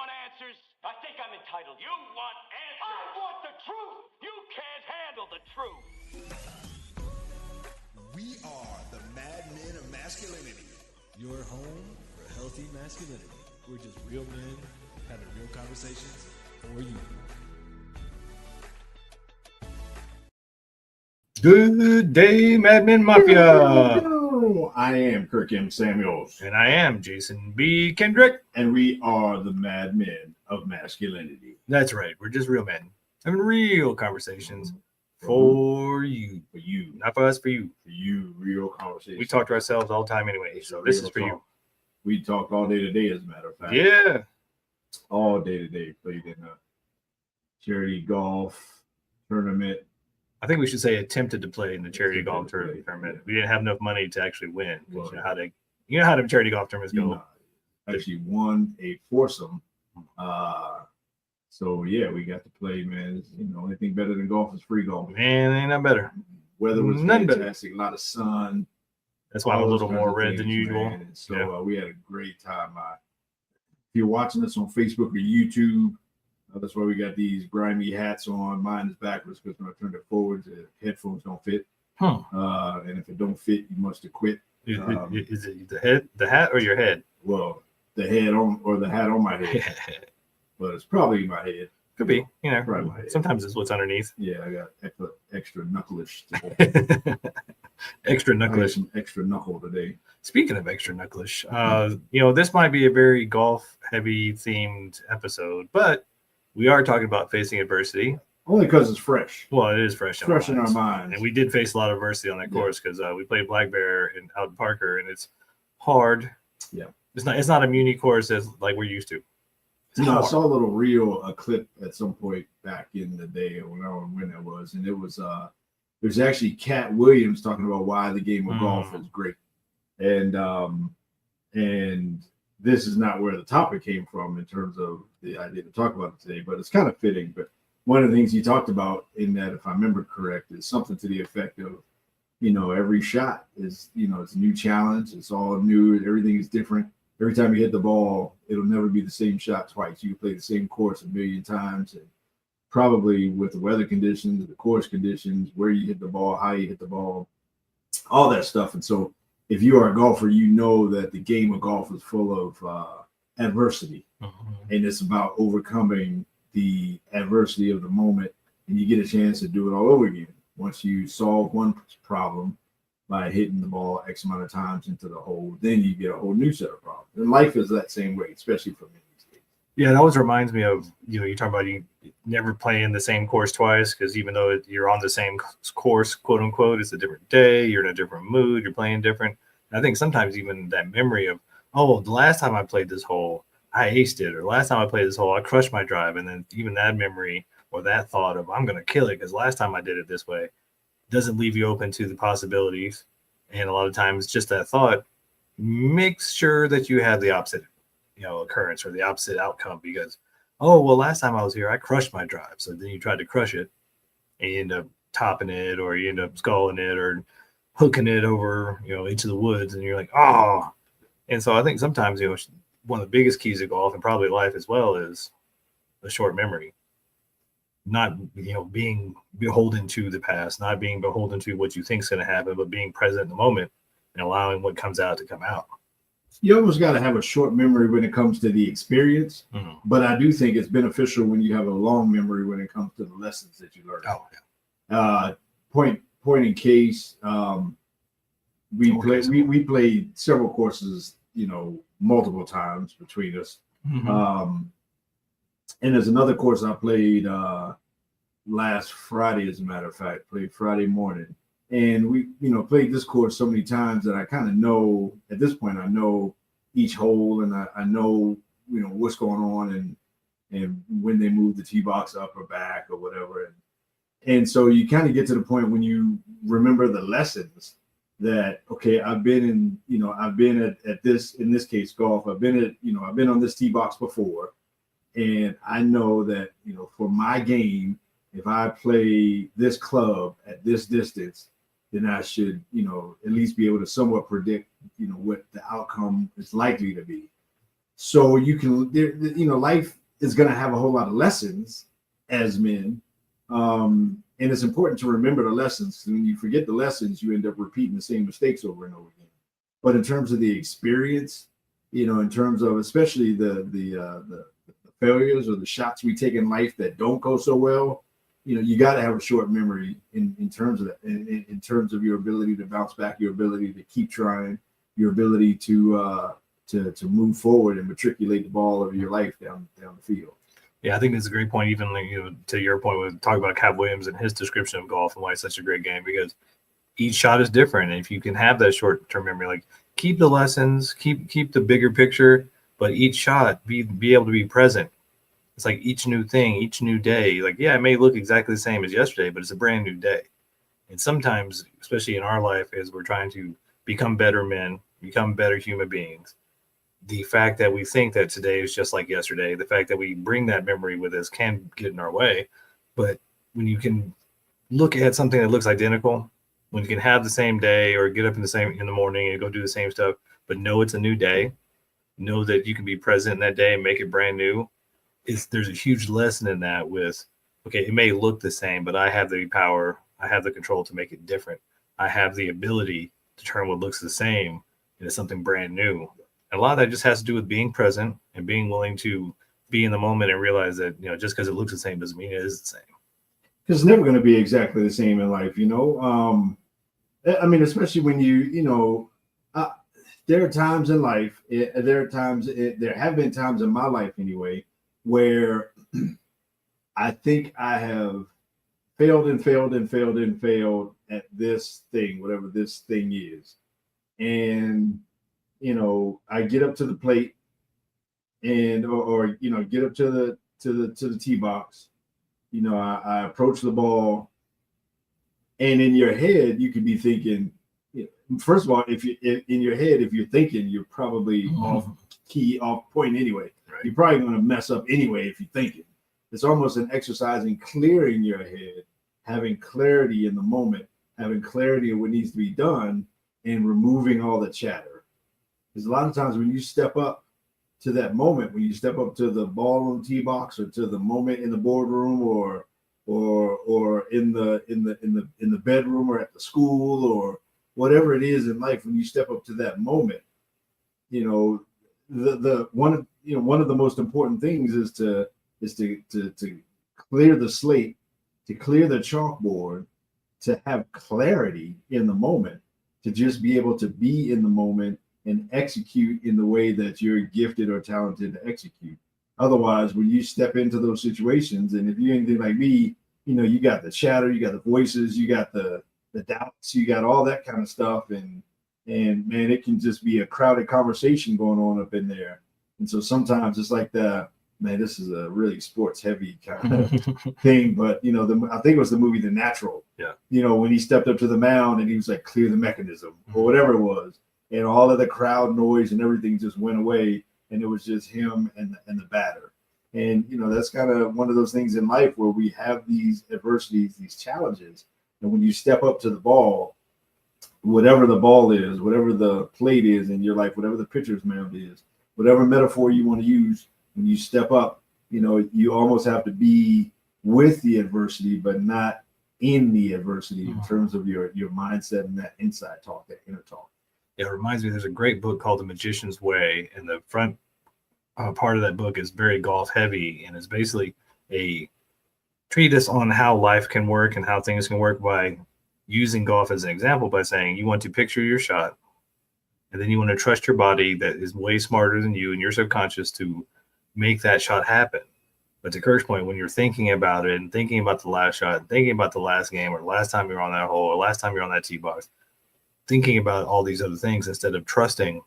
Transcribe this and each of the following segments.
want answers? I think I'm entitled. You want answers? I want the truth. You can't handle the truth. We are the Mad Men of Masculinity. Your home for healthy masculinity. We're just real men having real conversations for you. Good day, Mad Men Mafia. I am Kirk M. Samuels. And I am Jason B. Kendrick. And we are the Mad Men of Masculinity. That's right. We're just real men having real conversations for you. For you. Not for us, for you. For you, real conversations. We talk to ourselves all the time anyway, so this is for you. We talk all day to day, as a matter of fact. Yeah. All day to day. Played in a charity golf tournament. I think we should say attempted to play in the charity golf tournament. Yeah. We didn't have enough money to actually win. Well, you know how the charity golf tournaments go. Actually won a foursome. So yeah, we got to play, man. Only thing better than golf is free golf. Man, ain't nothing better. Weather was fantastic, a lot of sun. That's why I'm a little more red than usual. And so we had a great time. If you're watching us on Facebook or YouTube, that's why we got these grimy hats on. Mine is backwards because when I turned it forward, the headphones don't fit. And if it don't fit, you must have quit. Is it the hat, or your head? Well, the hat on my head. But it's probably my head. Could be, Probably my head. Sometimes it's what's underneath. Yeah, I got extra knucklish today. Extra knucklish. Some extra knuckle today. Speaking of extra knucklish, this might be a very golf heavy themed episode, but we are talking about facing adversity. Only because it's fresh. Well, it is fresh. In our minds. And we did face a lot of adversity on that course because we played Black Bear out in Parker, and it's hard. Yeah. It's not a muni course as like we're used to. I saw a little a clip at some point back in the day, or when that was, and it was there's actually Cat Williams talking about why the game of golf is great, and this is not where the topic came from in terms of the idea to talk about it today, but it's kind of fitting. But one of the things he talked about in that, if I remember correct, is something to the effect of, every shot is, it's a new challenge. It's all new. Everything is different. Every time you hit the ball, it'll never be the same shot twice. You play the same course a million times, and probably with the weather conditions, the course conditions, where you hit the ball, how you hit the ball, all that stuff. And so if you are a golfer, you know that the game of golf is full of adversity, and it's about overcoming the adversity of the moment, and you get a chance to do it all over again. Once you solve one problem by hitting the ball X amount of times into the hole, then you get a whole new set of problems. And life is that same way, especially for me these days. Yeah, it always reminds me of, you talk about you never playing the same course twice, because even though you're on the same course, quote unquote, it's a different day, you're in a different mood, you're playing different. And I think sometimes even that memory of, the last time I played this hole, I aced it, or last time I played this hole, I crushed my drive. And then even that memory or that thought of, I'm going to kill it because last time I did it this way, doesn't leave you open to the possibilities. And a lot of times just that thought makes sure that you have the opposite, occurrence or the opposite outcome, because, last time I was here, I crushed my drive. So then you tried to crush it and you end up topping it, or you end up sculling it or hooking it over, into the woods, and you're like, oh. And so I think sometimes, one of the biggest keys to golf, and probably life as well, is a short memory. Not, being beholden to the past, not being beholden to what you think is going to happen, but being present in the moment and allowing what comes out to come out. You almost got to have a short memory when it comes to the experience, but I do think it's beneficial when you have a long memory when it comes to the lessons that you learn. Oh, yeah. Point in case, we played several courses, multiple times between us. And there's another course I played last Friday, as a matter of fact, played Friday morning. And we, played this course so many times that I kind of know, at this point, I know each hole, and I know, what's going on and when they move the tee box up or back or whatever. And so you kind of get to the point when you remember the lessons that, okay, I've been at this, in this case, golf, I've been on this tee box before. And I know that, for my game, if I play this club at this distance, then I should, at least be able to somewhat predict, what the outcome is likely to be. So you can, life is going to have a whole lot of lessons as men. And it's important to remember the lessons. When you forget the lessons, you end up repeating the same mistakes over and over again. But in terms of the experience, in terms of especially the failures or the shots we take in life that don't go so well, you got to have a short memory in terms of that, in terms of your ability to bounce back, your ability to keep trying, your ability to move forward and matriculate the ball of your life down the field. Yeah, I think that's a great point. Even to your point, with talking about Cap Williams and his description of golf and why it's such a great game, because each shot is different. And if you can have that short-term memory, like keep the lessons, keep the bigger picture, but each shot be able to be present. It's like each new thing, each new day. Like, yeah, it may look exactly the same as yesterday, but it's a brand new day. And sometimes, especially in our life, as we're trying to become better men, become better human beings, the fact that we think that today is just like yesterday, the fact that we bring that memory with us can get in our way. But when you can look at something that looks identical, when you can have the same day or get up in the morning and go do the same stuff, but know it's a new day, know that you can be present in that day and make it brand new, there's a huge lesson in that with, okay, it may look the same, but I have the power, I have the control to make it different. I have the ability to turn what looks the same into something brand new. And a lot of that just has to do with being present and being willing to be in the moment and realize that, just because it looks the same doesn't mean it is the same. Because it's never going to be exactly the same in life, especially when there are times in life, there have been times in my life anyway, where I think I have failed at this thing, whatever this thing is. And I get up to the plate and or get up to the tee box. I approach the ball, and in your head you could be thinking, first of all, if you're thinking, you're probably off point anyway. Right. You're probably going to mess up anyway if you're thinking. It's almost an exercise in clearing your head, having clarity in the moment, having clarity of what needs to be done, and removing all the chatter. Because a lot of times when you step up to that moment, when you step up to the ball on the tee box, or to the moment in the boardroom, or in the bedroom, or at the school, or whatever it is in life, when you step up to that moment, one of the most important things is to clear the slate, to clear the chalkboard, to have clarity in the moment, to just be able to be in the moment and execute in the way that you're gifted or talented to execute. Otherwise, when you step into those situations, and if you're anything like me, you got the chatter, you got the voices, you got the doubts, you got all that kind of stuff, and man, it can just be a crowded conversation going on up in there. And so sometimes it's like this is a really sports heavy kind of thing, but I think it was the movie The Natural. Yeah. When he stepped up to the mound and he was like, clear the mechanism, or whatever it was. And all of the crowd noise and everything just went away, and it was just him and the batter. And that's kind of one of those things in life where we have these adversities, these challenges, and when you step up to the ball, whatever the ball is, whatever the plate is in your life, whatever the pitcher's mound is, whatever metaphor you want to use, when you step up, you almost have to be with the adversity, but not in the adversity in terms of your mindset and that inside talk, that inner talk. Yeah, it reminds me, there's a great book called The Magician's Way, and the front part of that book is very golf heavy, and it's basically a treatise on how life can work and how things can work by using golf as an example, by saying you want to picture your shot, and then you want to trust your body that is way smarter than you and your subconscious to make that shot happen. But to Kirk's point, when you're thinking about it and thinking about the last shot, thinking about the last game, or the last time you're on that hole, or last time you're on that tee box, thinking about all these other things instead of trusting.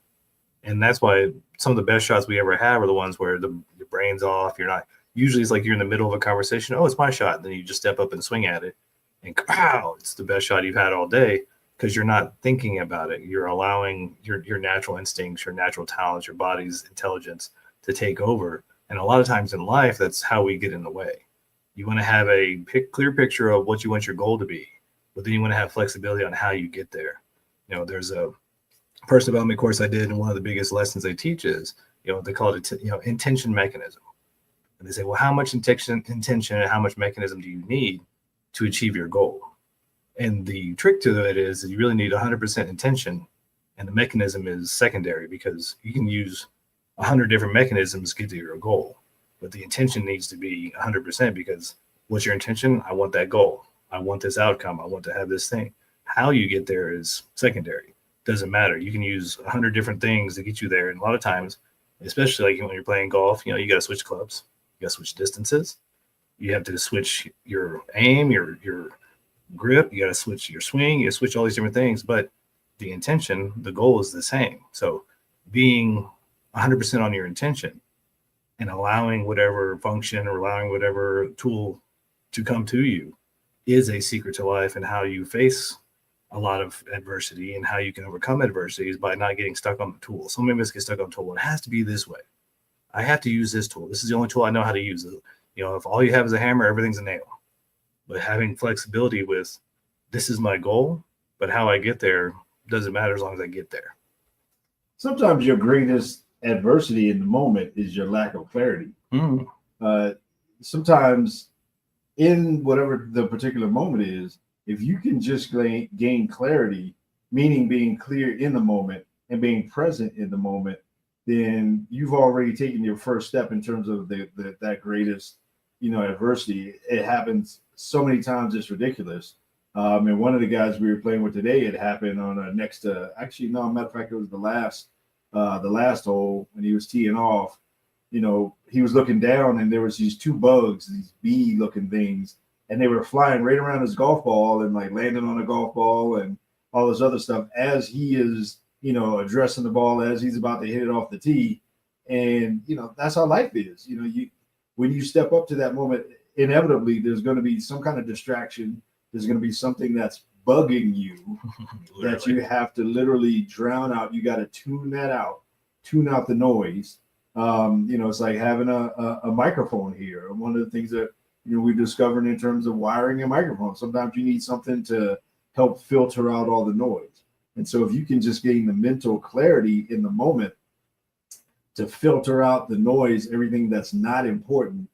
And that's why some of the best shots we ever have are the ones where your brain's off. You're not, usually it's like you're in the middle of a conversation. Oh, it's my shot. And then you just step up and swing at it, and pow, it's the best shot you've had all day, because you're not thinking about it. You're allowing your natural instincts, your natural talents, your body's intelligence to take over. And a lot of times in life, that's how we get in the way. You want to have a clear picture of what you want your goal to be, but then you want to have flexibility on how you get there. There's a personal development course I did, and one of the biggest lessons they teach is, they call it, intention mechanism. And they say, well, how much intention and how much mechanism do you need to achieve your goal? And the trick to it is that you really need 100% intention, and the mechanism is secondary, because you can use 100 different mechanisms to get to your goal, but the intention needs to be 100%, because what's your intention? I want that goal. I want this outcome. I want to have this thing. How you get there is secondary. Doesn't matter. You can use 100 different things to get you there. And a lot of times, especially like when you're playing golf, you got to switch clubs, you got to switch distances. You have to switch your aim, your grip. You got to switch your swing. You got to switch all these different things. But the intention, the goal is the same. So being 100% on your intention and allowing whatever function or allowing whatever tool to come to you is a secret to life, and how you face a lot of adversity and how you can overcome adversity is by not getting stuck on the tool. So many of us get stuck on the tool. It has to be this way. I have to use this tool. This is the only tool I know how to use. If all you have is a hammer, everything's a nail. But having flexibility with, this is my goal, but how I get there doesn't matter as long as I get there. Sometimes your greatest adversity in the moment is your lack of clarity. Sometimes in whatever the particular moment is, if you can just gain clarity, meaning being clear in the moment and being present in the moment, then you've already taken your first step in terms of that greatest, adversity. It happens so many times, it's ridiculous. And one of the guys we were playing with today, it happened on a matter of fact, it was the last hole when he was teeing off. He was looking down and there was these two bugs, these bee looking things, and they were flying right around his golf ball and like landing on a golf ball and all this other stuff as he is, addressing the ball as he's about to hit it off the tee. And, that's how life is. When you step up to that moment, inevitably there's going to be some kind of distraction. There's going to be something that's bugging you that you have to literally drown out. You got to tune out the noise. It's like having a microphone here. One of the things that we've discovered in terms of wiring a microphone, sometimes you need something to help filter out all the noise. And so if you can just gain the mental clarity in the moment to filter out the noise, everything that's not important,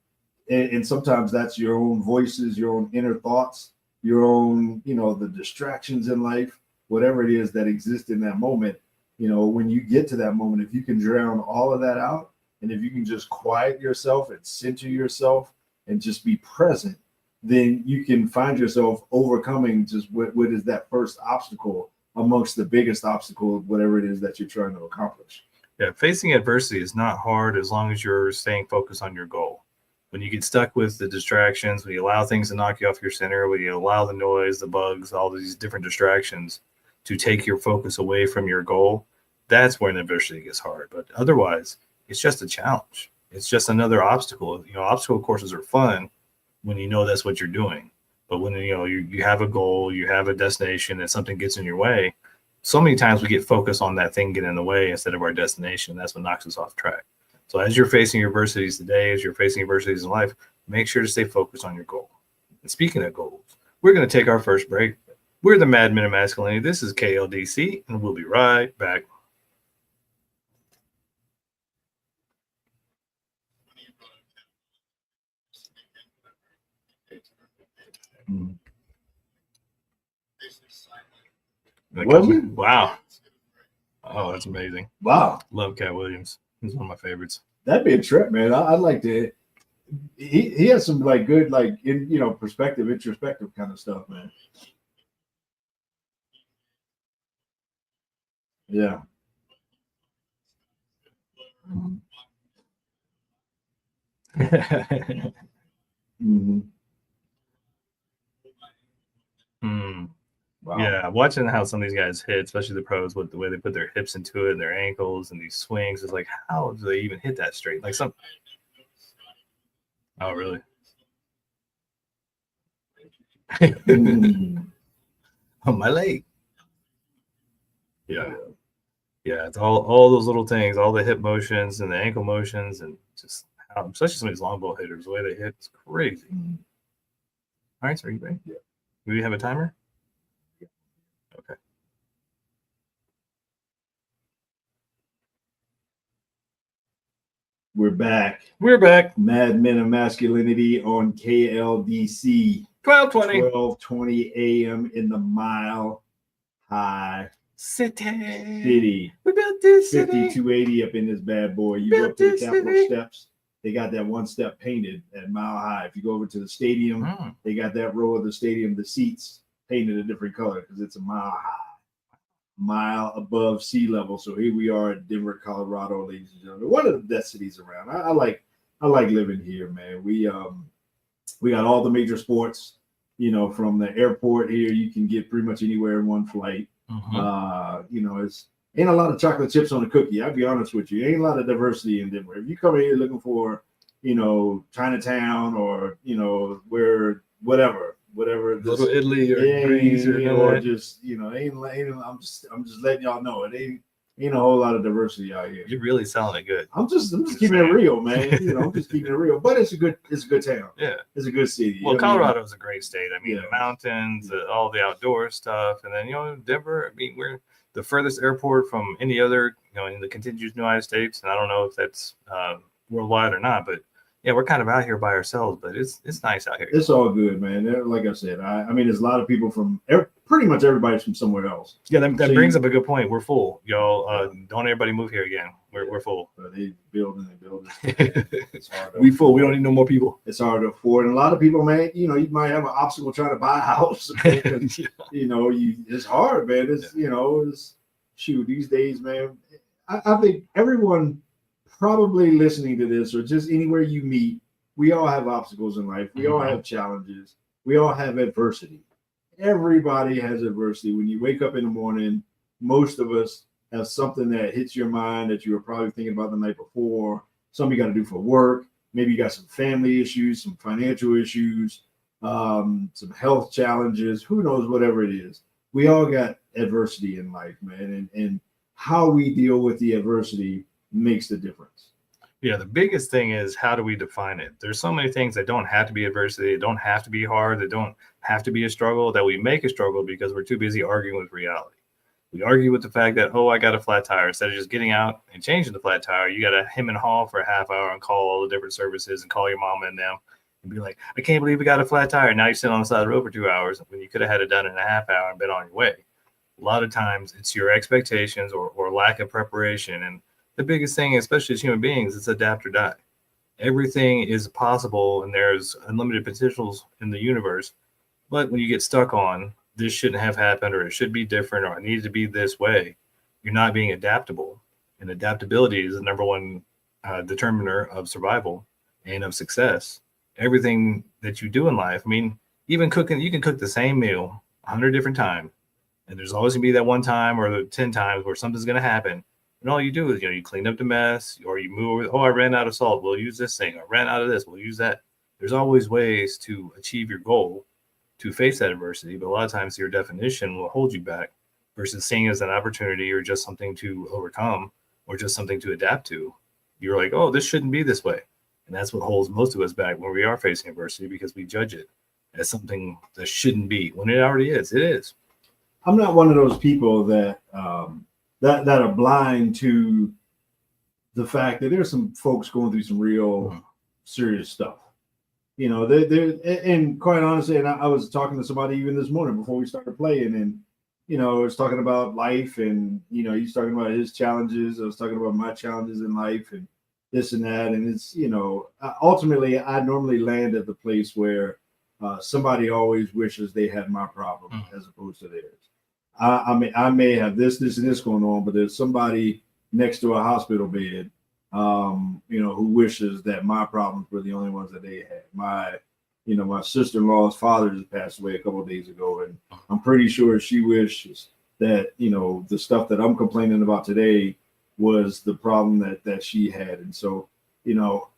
and sometimes that's your own voices, your own inner thoughts, your own, the distractions in life, whatever it is that exists in that moment. When you get to that moment, if you can drown all of that out, and if you can just quiet yourself and center yourself and just be present, then you can find yourself overcoming just what is that first obstacle amongst the biggest obstacle, whatever it is that you're trying to accomplish. Yeah, facing adversity is not hard as long as you're staying focused on your goal. When you get stuck with the distractions, when you allow things to knock you off your center, when you allow the noise, the bugs, all these different distractions to take your focus away from your goal, that's when adversity gets hard. But otherwise, it's just a challenge. It's just another obstacle. Obstacle courses are fun when that's what you're doing. But when you have a goal, you have a destination, and something gets in your way, so many times we get focused on that thing getting in the way instead of our destination. That's what knocks us off track. So as you're facing your adversities today, as you're facing adversities in life, make sure to stay focused on your goal. And speaking of goals, we're going to take our first break. We're the Mad Men of Masculinity. This is KLDC, and we'll be right back. Was it? Wow. Oh, that's amazing. Wow. Love Cat Williams. He's one of my favorites. That'd be a trip, man. I'd like to. He has some like good, like perspective, introspective kind of stuff, man. Yeah. Mm-hmm. Wow. Yeah, watching how some of these guys hit, especially the pros, with the way they put their hips into it and their ankles and these swings, is like, how do they even hit that straight? Like some. Oh, really? On my leg. Yeah. Yeah, it's all those little things, all the hip motions and the ankle motions, and just how, especially some of these long ball hitters, the way they hit is crazy. All right, so are you ready? Yeah. Do we have a timer? Okay. We're back. We're back. Mad Men of Masculinity on KLDC. 1220. 12:20 a.m. in the Mile High City. City. We built this city. 5280 up in this bad boy. You go up to the Capitol steps. They got that one step painted at Mile High. If you go over to the stadium, they got that row of the stadium, the seats painted a different color because it's a mile high, mile above sea level. So here we are at Denver, Colorado, ladies and gentlemen. One of the best cities around. I like living here, man. We got all the major sports. You know, from the airport here, you can get pretty much anywhere in one flight. You know, it's ain't a lot of chocolate chips on a cookie. I'll be honest with you. Ain't a lot of diversity in Denver. If you come here looking for, you know, Chinatown or, you know, where whatever Little Italy or Greece or just, you know, ain't I'm just letting y'all know it ain't a whole lot of diversity out here. You're really selling it good. I'm just keeping it real, man. You know, I'm just keeping it real. But it's a good town. Yeah. It's a good city. Well, Colorado is a great state. I mean, the mountains, all the outdoor stuff, and then, you know, Denver, I mean, we're the furthest airport from any other, you know, in the contiguous United States. And I don't know if that's worldwide or not, but yeah, we're kind of out here by ourselves, but it's nice out here. It's all good, man. Like I said, I mean, there's a lot of people from pretty much everybody's from somewhere else. Yeah, that brings up a good point. We're full, y'all. Don't everybody move here again. We're full. They building. It's hard. We full. We don't need no more people. It's hard to afford, and a lot of people, man. You know, you might have an obstacle trying to buy a house. You know, it's hard, man. It's you know, shoot these days, man. I think everyone probably listening to this or just anywhere you meet, we all have obstacles in life. We all have challenges. We all have adversity. Everybody has adversity. When you wake up in the morning, most of us have something that hits your mind that you were probably thinking about the night before, something you got to do for work. Maybe you got some family issues, some financial issues, some health challenges, who knows, whatever it is. We all got adversity in life, man. And how we deal with the adversity makes the difference. Yeah, the biggest thing is how do we define it? There's so many things that don't have to be adversity, that don't have to be hard, that don't have to be a struggle, that we make a struggle because we're too busy arguing with reality. We argue with the fact that, oh, I got a flat tire. Instead of just getting out and changing the flat tire, you got to hem and haw for a half hour and call all the different services and call your mama and them and be like, I can't believe we got a flat tire. Now you're sitting on the side of the road for 2 hours when you could have had it done in a half hour and been on your way. A lot of times it's your expectations or lack of preparation. And the biggest thing, especially as human beings, is adapt or die. Everything is possible and there's unlimited potentials in the universe. But when you get stuck on this shouldn't have happened or it should be different or it needs to be this way, you're not being adaptable. And adaptability is the number one determiner of survival and of success. Everything that you do in life, I mean, even cooking, you can cook the same meal 100 different times. And there's always going to be that one time or the 10 times where something's going to happen. And all you do is, you know, you clean up the mess or you move over. Oh, I ran out of salt. We'll use this thing. I ran out of this. We'll use that. There's always ways to achieve your goal, to face that adversity. But a lot of times your definition will hold you back versus seeing it as an opportunity or just something to overcome or just something to adapt to. You're like, oh, this shouldn't be this way. And that's what holds most of us back when we are facing adversity because we judge it as something that shouldn't be when it already is. It is. I'm not one of those people that that are blind to the fact that there's some folks going through some real serious stuff. You know, they're and quite honestly, and I was talking to somebody even this morning before we started playing, and you know, I was talking about life, and you know, he's talking about his challenges. I was talking about my challenges in life, and this and that, and it's you know, ultimately, I normally land at the place where somebody always wishes they had my problem as opposed to theirs. I may have this, and this going on, but there's somebody next to a hospital bed, you know, who wishes that my problems were the only ones that they had. My sister-in-law's father just passed away a couple of days ago, and I'm pretty sure she wishes that, you know, the stuff that I'm complaining about today was the problem that she had. And so, you know,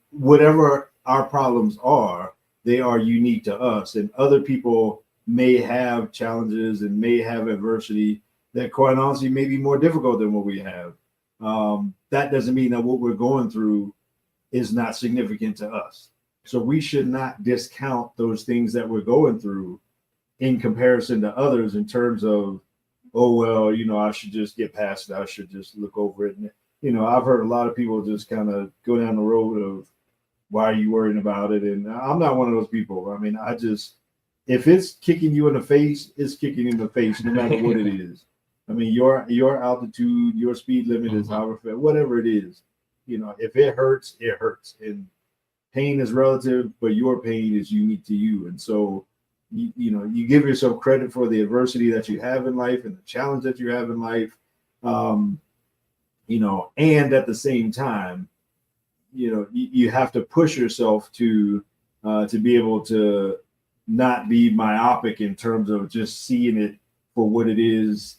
whatever our problems are, they are unique to us, and other people may have challenges and may have adversity that quite honestly may be more difficult than what we have. That doesn't mean that what we're going through is not significant to us. So we should not discount those things that we're going through in comparison to others in terms of, oh, well, you know, I should just get past it. I should just look over it. I've heard a lot of people just kind of go down the road of why are you worrying about it? And I'm not one of those people. I mean, if it's kicking you in the face, it's kicking you in the face, no matter what it is. I mean, your altitude, your speed limit is however, whatever it is. If it hurts, it hurts. And pain is relative, but your pain is unique to you. And so, you give yourself credit for the adversity that you have in life and the challenge that you have in life. And at the same time, you have to push yourself to be able to not be myopic in terms of just seeing it for what it is,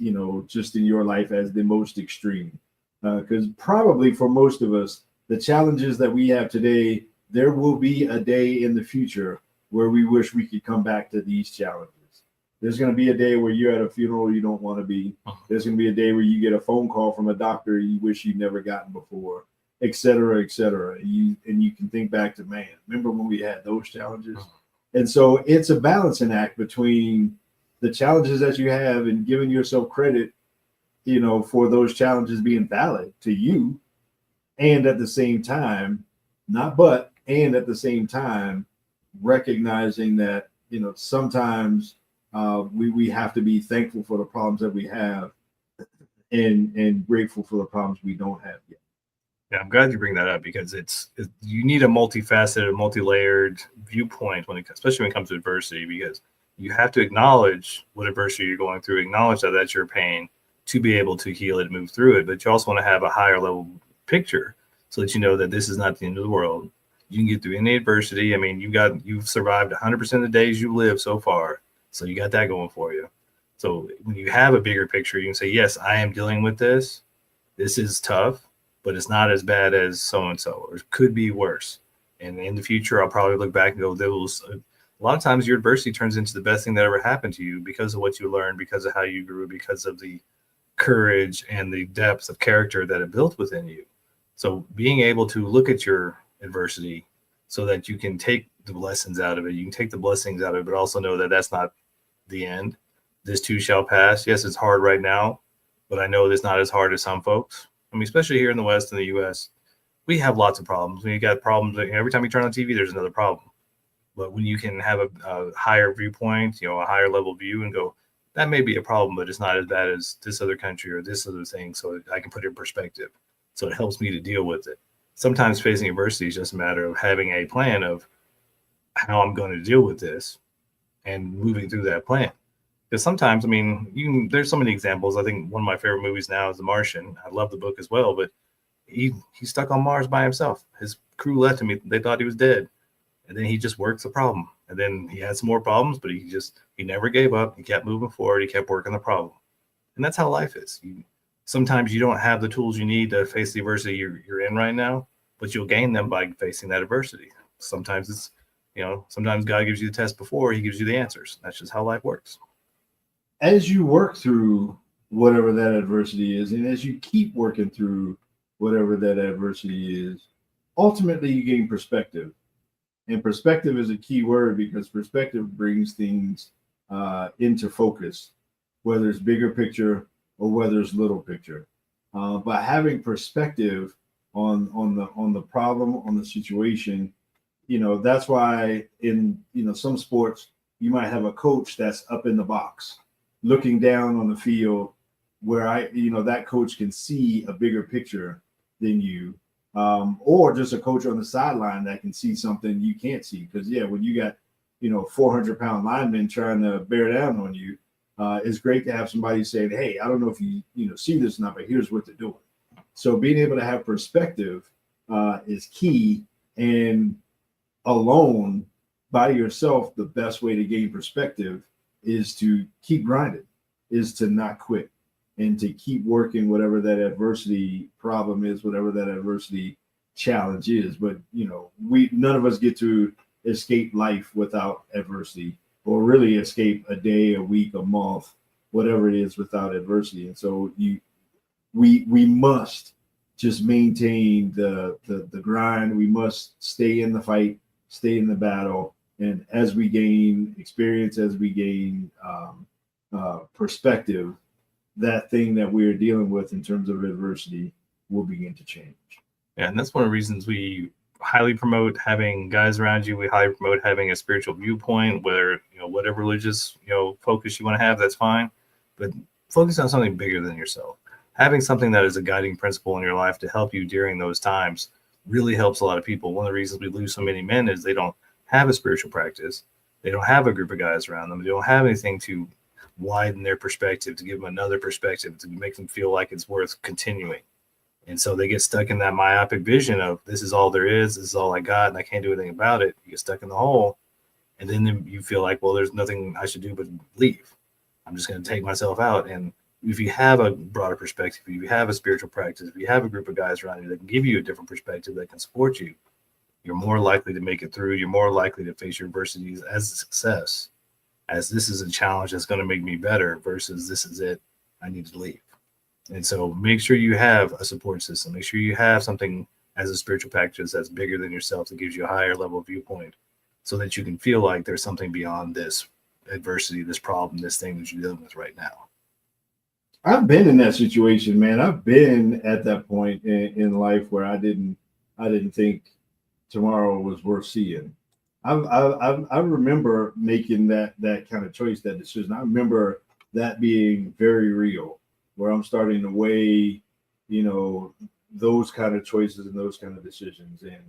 just in your life as the most extreme. Because probably for most of us, the challenges that we have today, there will be a day in the future where we wish we could come back to these challenges. There's going to be a day where you're at a funeral you don't want to be. There's going to be a day where you get a phone call from a doctor you wish you'd never gotten before, et cetera, et cetera. And you can think back to, man, remember when we had those challenges? And so it's a balancing act between the challenges that you have and giving yourself credit, for those challenges being valid to you. And at the same time, and at the same time, recognizing that, sometimes we have to be thankful for the problems that we have and grateful for the problems we don't have yet. Yeah, I'm glad you bring that up because you need a multifaceted, multi-layered viewpoint especially when it comes to adversity, because you have to acknowledge what adversity you're going through, acknowledge that that's your pain to be able to heal it and move through it. But you also want to have a higher level picture so that you know that this is not the end of the world. You can get through any adversity. I mean, you've survived 100% of the days you live so far. So you got that going for you. So when you have a bigger picture, you can say, yes, I am dealing with this. This is tough, but it's not as bad as so-and-so, or it could be worse. And in the future, I'll probably look back and go, a lot of times your adversity turns into the best thing that ever happened to you because of what you learned, because of how you grew, because of the courage and the depth of character that it built within you. So being able to look at your adversity so that you can take the lessons out of it, you can take the blessings out of it, but also know that that's not the end. This too shall pass. Yes, it's hard right now, but I know it's not as hard as some folks. I mean, especially here in the West and the U.S., we have lots of problems. We got problems. Every time you turn on TV, there's another problem. But when you can have a higher viewpoint, a higher level view and go, that may be a problem, but it's not as bad as this other country or this other thing. So I can put it in perspective. So it helps me to deal with it. Sometimes facing adversity is just a matter of having a plan of how I'm going to deal with this and moving through that plan. Because sometimes, I mean, there's so many examples. I think one of my favorite movies now is The Martian. I love the book as well, but he's stuck on Mars by himself. His crew left him. They thought he was dead. And then he just works the problem. And then he had some more problems, but he never gave up. He kept moving forward. He kept working the problem. And that's how life is. Sometimes you don't have the tools you need to face the adversity you're in right now, but you'll gain them by facing that adversity. Sometimes it's, sometimes God gives you the test before he gives you the answers. That's just how life works. As you work through whatever that adversity is, and as you keep working through whatever that adversity is, ultimately you gain perspective. And perspective is a key word because perspective brings things into focus, whether it's bigger picture or whether it's little picture. But having perspective on the problem, on the situation, that's why in some sports you might have a coach that's up in the box looking down on the field where that coach can see a bigger picture than you. Or just a coach on the sideline that can see something you can't see. Because when you got 400-pound linemen trying to bear down on you, it's great to have somebody saying, "Hey, I don't know if you see this or not, but here's what they're doing." So being able to have perspective is key. And alone by yourself, the best way to gain perspective is to keep grinding, is to not quit. And to keep working whatever that adversity problem is, whatever that adversity challenge is. But none of us get to escape life without adversity, or really escape a day, a week, a month, whatever it is without adversity. And so we must just maintain the grind. We must stay in the fight, stay in the battle, and as we gain experience, as we gain perspective, that thing that we're dealing with in terms of adversity will begin to change. Yeah, and that's one of the reasons we highly promote having guys around you. We highly promote having a spiritual viewpoint, whether whatever religious focus you want to have, that's fine. But focus on something bigger than yourself. Having something that is a guiding principle in your life to help you during those times really helps a lot of people. One of the reasons we lose so many men is they don't have a spiritual practice. They don't have a group of guys around them. They don't have anything to widen their perspective, to give them another perspective, to make them feel like it's worth continuing. And so they get stuck in that myopic vision of this is all there is, this is all I got, and I can't do anything about it. You get stuck in the hole, and then you feel like, well, there's nothing I should do but leave. I'm just going to take myself out. And if you have a broader perspective, if you have a spiritual practice, if you have a group of guys around you that can give you a different perspective, that can support you, you're more likely to make it through. You're more likely to face your adversities as a success, as this is a challenge that's going to make me better versus this is it, I need to leave. And so make sure you have a support system. Make sure you have something as a spiritual practice that's bigger than yourself, that gives you a higher level of viewpoint, so that you can feel like there's something beyond this adversity, this problem, this thing that you're dealing with right now. I've been in that situation, man. I've been at that point in life where I didn't think tomorrow was worth seeing. I remember making that kind of choice, that decision. I remember that being very real, where I'm starting to weigh, those kind of choices and those kind of decisions. And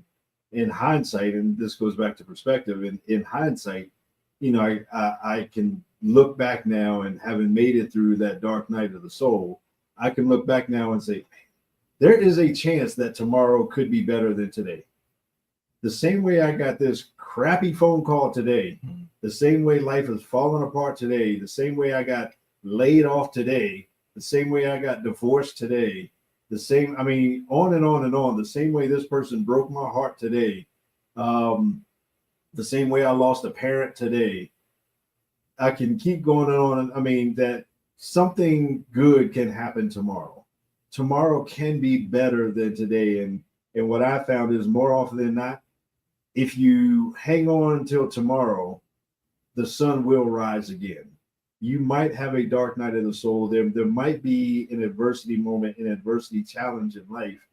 in hindsight, and this goes back to perspective, in hindsight, I can look back now, and having made it through that dark night of the soul, I can look back now and say, there is a chance that tomorrow could be better than today. The same way I got this crappy phone call today, the same way life is falling apart today, the same way I got laid off today, the same way I got divorced today, on and on and on, the same way this person broke my heart today, the same way I lost a parent today. I can keep going on. That something good can happen tomorrow. Tomorrow can be better than today. And what I found is, more often than not, if you hang on until tomorrow, the sun will rise again. You might have a dark night of the soul. There might be an adversity moment, an adversity challenge in life.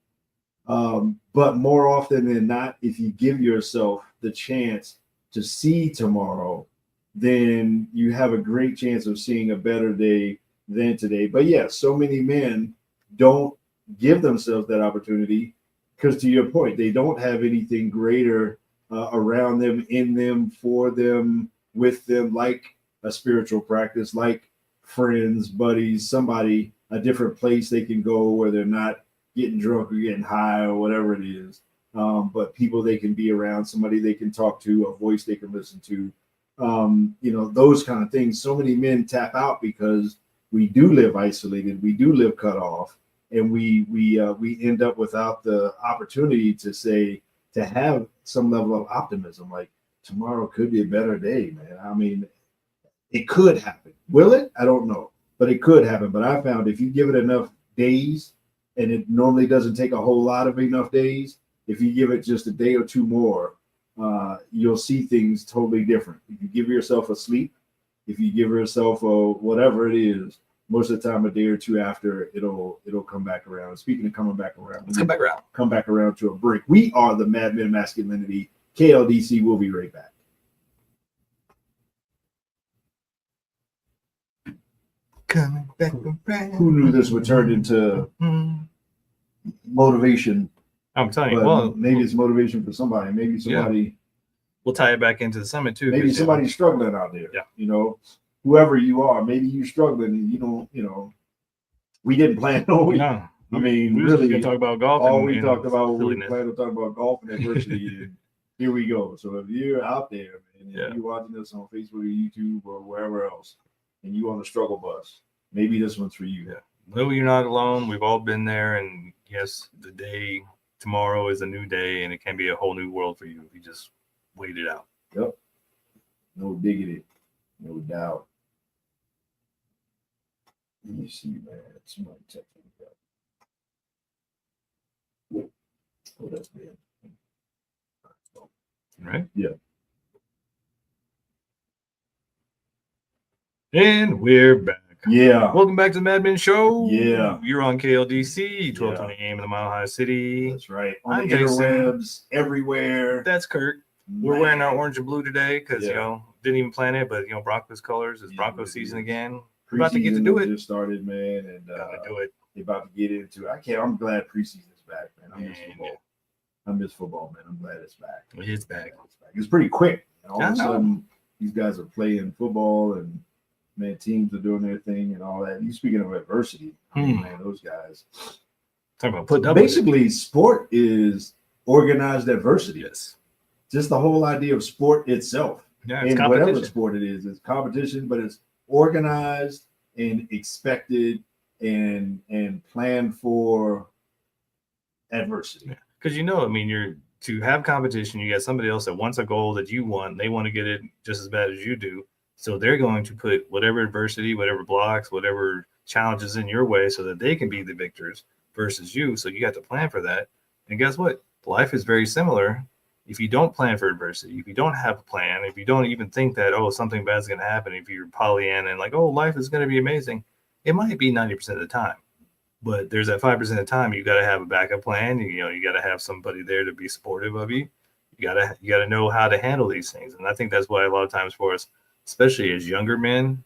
But more often than not, if you give yourself the chance to see tomorrow, then you have a great chance of seeing a better day than today. But yes, so many men don't give themselves that opportunity because, to your point, they don't have anything greater around them, in them, for them, with them, like a spiritual practice, like friends, buddies, somebody, a different place they can go where they're not getting drunk or getting high or whatever it is. But people they can be around, somebody they can talk to, a voice they can listen to, those kind of things. So many men tap out because we do live isolated, we do live cut off, and we end up without the opportunity to have some level of optimism. Like, tomorrow could be a better day, man. It could happen. Will it? I don't know, but it could happen. But I found if you give it enough days, and it normally doesn't take a whole lot of enough days, if you give it just a day or two more, you'll see things totally different. If you give yourself a sleep, if you give yourself a whatever it is, most of the time, a day or two after, it'll come back around. Speaking of coming back around, Let's come back around. Come back around to a break. We are the Mad Men Masculinity. KLDC. We'll be right back. Coming back around. Who knew this would turn into motivation? I'm telling you. But Well, maybe it's motivation for somebody. Maybe somebody. We'll tie it back into the summit too. Maybe somebody's struggling out there. Yeah. Whoever you are, maybe you're struggling and you don't. We didn't plan on. No. We really gonna talk about golf. All we talked about, we silliness. planned to talk about golf and adversity. And here we go. So if you're out there, and if you're watching this on Facebook or YouTube or wherever else, and you on the struggle bus, maybe this one's for you. Yeah. No, you're not alone. We've all been there. And yes, the day tomorrow is a new day, and it can be a whole new world for you if you just wait it out. Yep. No diggity. No doubt. Let me see, man. Somebody text me. Oh, that's bad. Right? Yeah. And we're back. Yeah. Welcome back to the Mad Men Show. Yeah. You're on KLDC, 1220 AM in the Mile High City. That's right. On I'm the Jason. interwebs, everywhere. That's Kurt. We're wearing our orange and blue today because, didn't even plan it, but, Broncos colors. It's Broncos season again. We're about to get to do it. Just started, man. And gotta do it. You're about to get into it. I'm glad preseason's back, man. I miss football. I miss football, man. I'm glad it's back. It's back. It's pretty quick. All of a sudden, these guys are playing football and, man, teams are doing their thing and all that. You speaking of adversity, man, those guys. Talking about putting up. Basically, sport is organized adversity. Yes. Just the whole idea of sport itself. Yeah, it's and whatever sport it is, it's competition, but it's organized and expected and planned for adversity. Because you're to have competition, you got somebody else that wants a goal that you want, they want to get it just as bad as you do. So they're going to put whatever adversity, whatever blocks, whatever challenges in your way so that they can be the victors versus you. So you got to plan for that. And guess what? Life is very similar. If you don't plan for adversity, if you don't have a plan, if you don't even think that, something bad's going to happen, if you're Pollyanna and like, life is going to be amazing, it might be 90% of the time. But there's that 5% of the time you got to have a backup plan. You got to have somebody there to be supportive of you. You got to know how to handle these things. And I think that's why a lot of times for us, especially as younger men,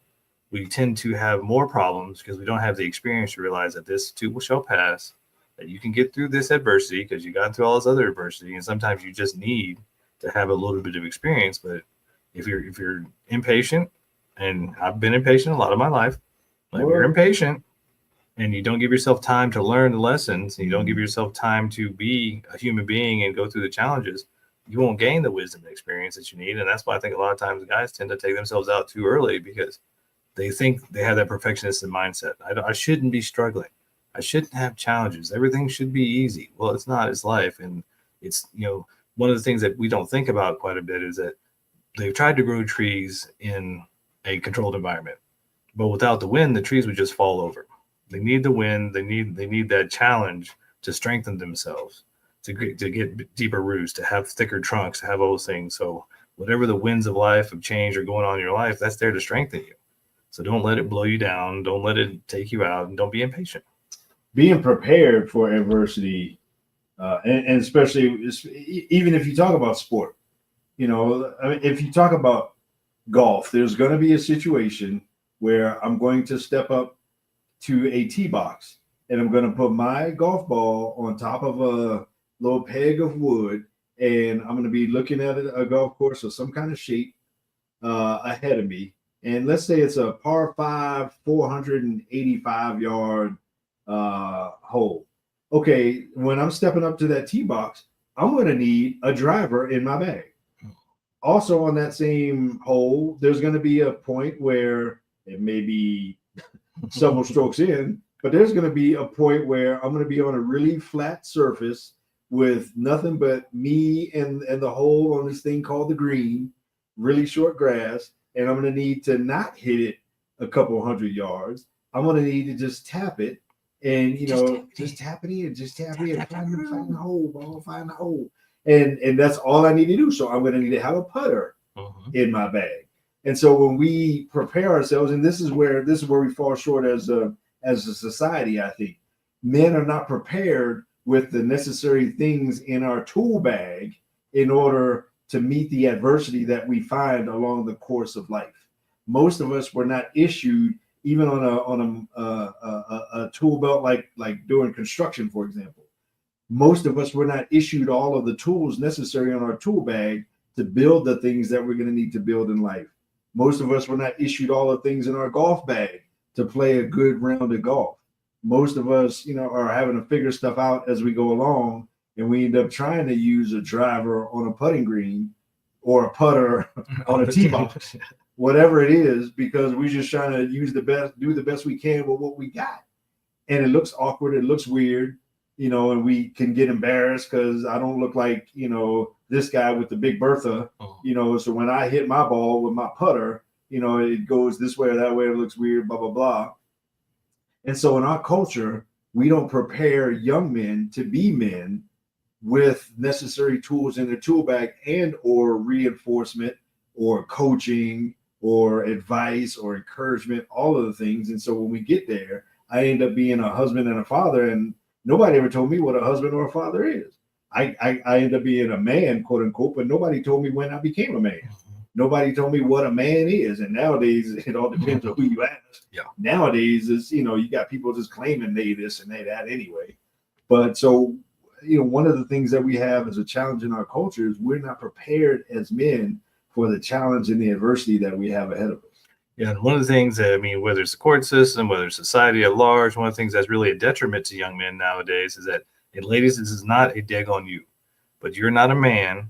we tend to have more problems because we don't have the experience to realize that this too shall pass, that you can get through this adversity because you got through all this other adversity. And sometimes you just need to have a little bit of experience. But if you're impatient, and I've been impatient a lot of my life, if you're impatient and you don't give yourself time to learn the lessons, and you don't give yourself time to be a human being and go through the challenges, you won't gain the wisdom and experience that you need. And that's why I think a lot of times guys tend to take themselves out too early because they think they have that perfectionist mindset. I shouldn't be struggling. I shouldn't have challenges. Everything should be easy. Well, it's not. It's life. And it's, one of the things that we don't think about quite a bit is that they've tried to grow trees in a controlled environment, but without the wind, the trees would just fall over. They need the wind. They need that challenge to strengthen themselves, to get deeper roots, to have thicker trunks, to have all those things. So whatever the winds of life, of change are going on in your life, that's there to strengthen you. So don't let it blow you down. Don't let it take you out, and don't be impatient. Being prepared for adversity, and especially even if you talk about sport, if you talk about golf, there's going to be a situation where I'm going to step up to a tee box and I'm going to put my golf ball on top of a little peg of wood, and I'm going to be looking at a golf course of some kind of shape ahead of me. And let's say it's a par 5, 485 yard hole. Okay, when I'm stepping up to that tee box, I'm going to need a driver in my bag. Also on that same hole, there's going to be a point where it may be several strokes in, but there's going to be a point where I'm going to be on a really flat surface with nothing but me and the hole on this thing called the green, really short grass, and I'm going to need to not hit it a couple hundred yards. I'm going to need to just tap it, and just tap it in, find the hole, ball, find the hole, and that's all I need to do. So I'm going to need to have a putter in my bag. And so when we prepare ourselves, and this is where we fall short as a society, I think men are not prepared with the necessary things in our tool bag in order to meet the adversity that we find along the course of life. Most of us were not issued, even on a tool belt like doing construction, for example. Most of us were not issued all of the tools necessary in our tool bag to build the things that we're going to need to build in life. Most of us were not issued all the things in our golf bag to play a good round of golf. Most of us, are having to figure stuff out as we go along, and we end up trying to use a driver on a putting green or a putter on a tee box, whatever it is, because we're just trying to do the best we can with what we got. And it looks awkward. It looks weird, and we can get embarrassed because I don't look like, this guy with the big Bertha, so when I hit my ball with my putter, it goes this way or that way. It looks weird, blah, blah, blah. And so in our culture, we don't prepare young men to be men with necessary tools in their tool bag and or reinforcement or coaching or advice or encouragement, all of the things. And so when we get there, I end up being a husband and a father, and nobody ever told me what a husband or a father is. I end up being a man, quote unquote, but nobody told me when I became a man. Nobody told me what a man is. And nowadays, it all depends on who you ask. Yeah. Nowadays, is you got people just claiming they this and they that anyway. But so, one of the things that we have as a challenge in our culture is we're not prepared as men for the challenge and the adversity that we have ahead of us. Yeah, and one of the things that, whether it's the court system, whether it's society at large, one of the things that's really a detriment to young men nowadays is that, and ladies, this is not a dig on you, but you're not a man.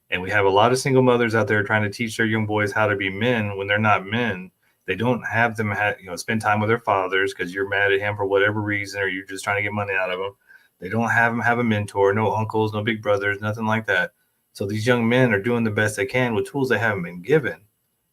And we have a lot of single mothers out there trying to teach their young boys how to be men when they're not men. They don't have them spend time with their fathers because you're mad at him for whatever reason, or you're just trying to get money out of them. They don't have them have a mentor, no uncles, no big brothers, nothing like that. So these young men are doing the best they can with tools they haven't been given.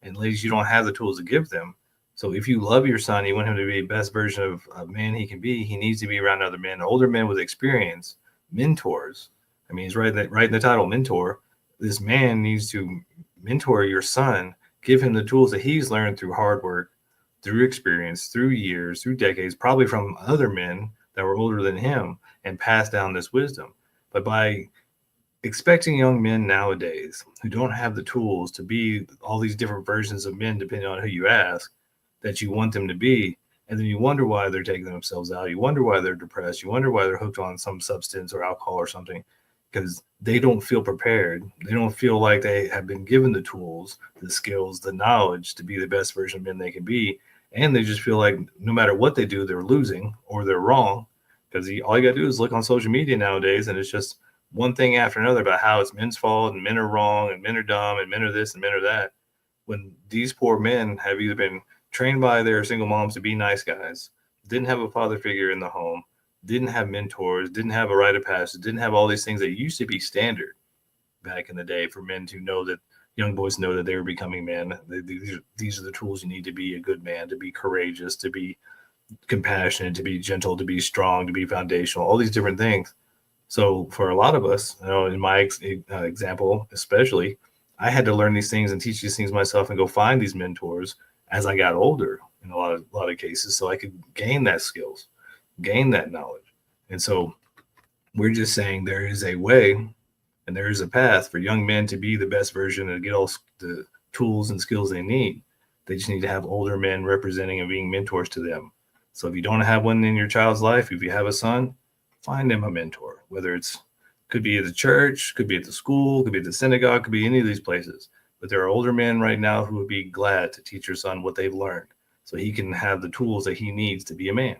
And ladies, you don't have the tools to give them. So if you love your son, you want him to be the best version of a man he can be, he needs to be around other men, older men with experience, mentors. He's right in the title, mentor. This man needs to mentor your son, give him the tools that he's learned through hard work, through experience, through years, through decades, probably from other men that were older than him, and pass down this wisdom. But by expecting young men nowadays who don't have the tools to be all these different versions of men, depending on who you ask, that you want them to be, and then you wonder why they're taking themselves out. You wonder why they're depressed. You wonder why they're hooked on some substance or alcohol or something, because they don't feel prepared. They don't feel like they have been given the tools, the skills, the knowledge to be the best version of men they can be. And they just feel like no matter what they do, they're losing or they're wrong, because all you got to do is look on social media nowadays, and it's just one thing after another about how it's men's fault and men are wrong and men are dumb and men are this and men are that. When these poor men have either been trained by their single moms to be nice guys, didn't have a father figure in the home, didn't have mentors, didn't have a rite of passage, didn't have all these things that used to be standard back in the day for men to know that young boys know that they were becoming men. These are the tools you need to be a good man, to be courageous, to be compassionate, to be gentle, to be strong, to be foundational, all these different things. So for a lot of us, in my example, especially, I had to learn these things and teach these things myself and go find these mentors as I got older in a lot of cases, so I could gain that skills, gain that knowledge. And so we're just saying there is a way and there is a path for young men to be the best version and get all the tools and skills they need. They just need to have older men representing and being mentors to them. So if you don't have one in your child's life, if you have a son, find them a mentor, whether could be at the church, could be at the school, could be at the synagogue, could be any of these places. But there are older men right now who would be glad to teach your son what they've learned so he can have the tools that he needs to be a man.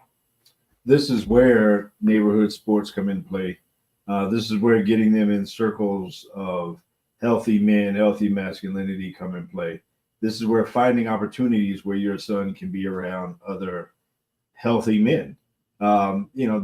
This is where neighborhood sports come into play. This is where getting them in circles of healthy men, healthy masculinity come in play. This is where finding opportunities where your son can be around other healthy men.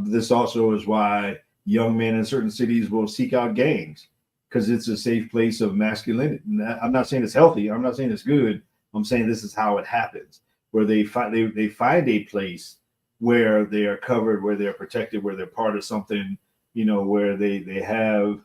This also is why young men in certain cities will seek out gangs, because it's a safe place of masculinity. I'm not saying it's healthy. I'm not saying it's good. I'm saying this is how it happens, where they find a place where they are covered, where they're protected, where they're part of something, where they have,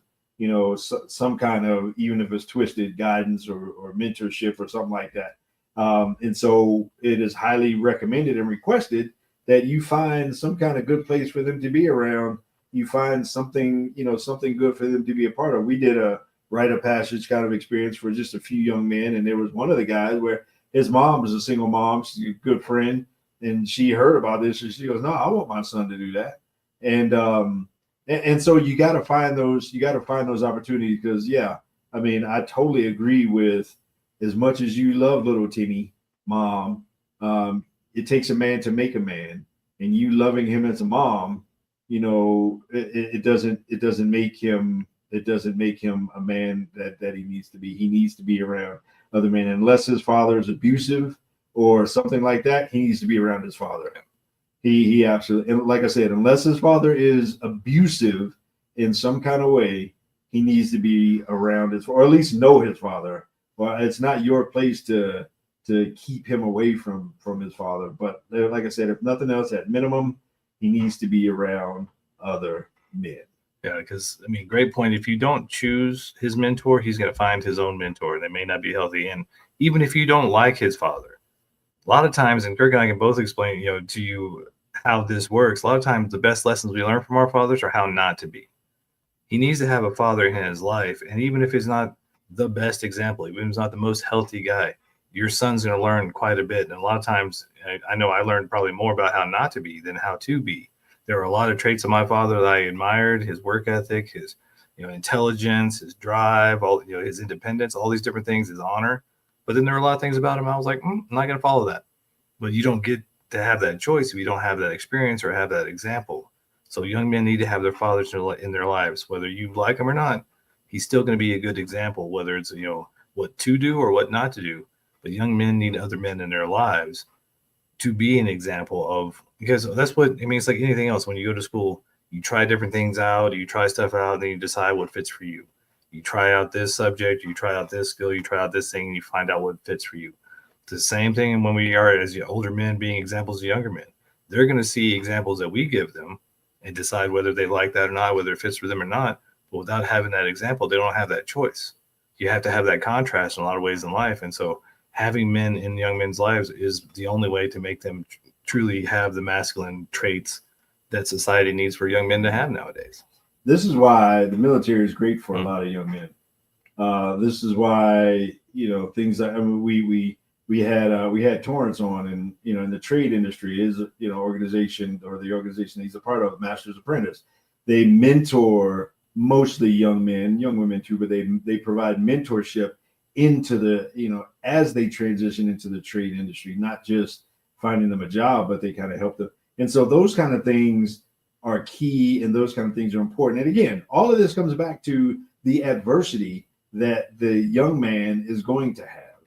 some kind of, even if it's twisted, guidance or mentorship or something like that. And so it is highly recommended and requested that you find some kind of good place for them to be around. You find something, something good for them to be a part of. We did a rite of passage kind of experience for just a few young men. And there was one of the guys where his mom was a single mom. She's a good friend. And she heard about this and she goes, no, I want my son to do that. And so you got to find those opportunities, because I totally agree with, as much as you love little Timmy, mom, it takes a man to make a man, and you loving him as a mom, it doesn't make him a man that he needs to be. He needs to be around other men, unless his father is abusive or something like that. He needs to be around his father. He absolutely, and like I said, unless his father is abusive in some kind of way, he needs to be around or at least know his father. Well, it's not your place to keep him away from his father. But like I said, if nothing else, at minimum, he needs to be around other men. Yeah, because great point. If you don't choose his mentor, he's going to find his own mentor. They may not be healthy. And even if you don't like his father. A lot of times, and Kirk and I can both explain, to you how this works. A lot of times, the best lessons we learn from our fathers are how not to be. He needs to have a father in his life, and even if he's not the best example, even if he's not the most healthy guy, your son's going to learn quite a bit. And a lot of times, I know I learned probably more about how not to be than how to be. There are a lot of traits of my father that I admired: his work ethic, his intelligence, his drive, all his independence, all these different things, his honor. But then there are a lot of things about him I was like, I'm not going to follow that. But you don't get to have that choice if you don't have that experience or have that example. So young men need to have their fathers in their lives, whether you like him or not. He's still going to be a good example, whether it's what to do or what not to do. But young men need other men in their lives to be an example of, because that's what I mean. It's like anything else. When you go to school, you try different things out, you try stuff out, and then you decide what fits for you. You try out this subject, you try out this skill, you try out this thing, and you find out what fits for you. It's the same thing when we are as older men being examples of younger men. They're going to see examples that we give them and decide whether they like that or not, whether it fits for them or not. But without having that example, they don't have that choice. You have to have that contrast in a lot of ways in life. And so having men in young men's lives is the only way to make them truly have the masculine traits that society needs for young men to have nowadays. This is why the military is great for a lot of young men. This is why, things that, we had Torrance on, and, in the trade industry is, organization, or the organization he's a part of, Master's Apprentice. They mentor mostly young men, young women too, but they provide mentorship into the, as they transition into the trade industry, not just finding them a job, but they kind of help them. And so those kind of things are key, and those kind of things are important. And again, all of this comes back to the adversity that the young man is going to have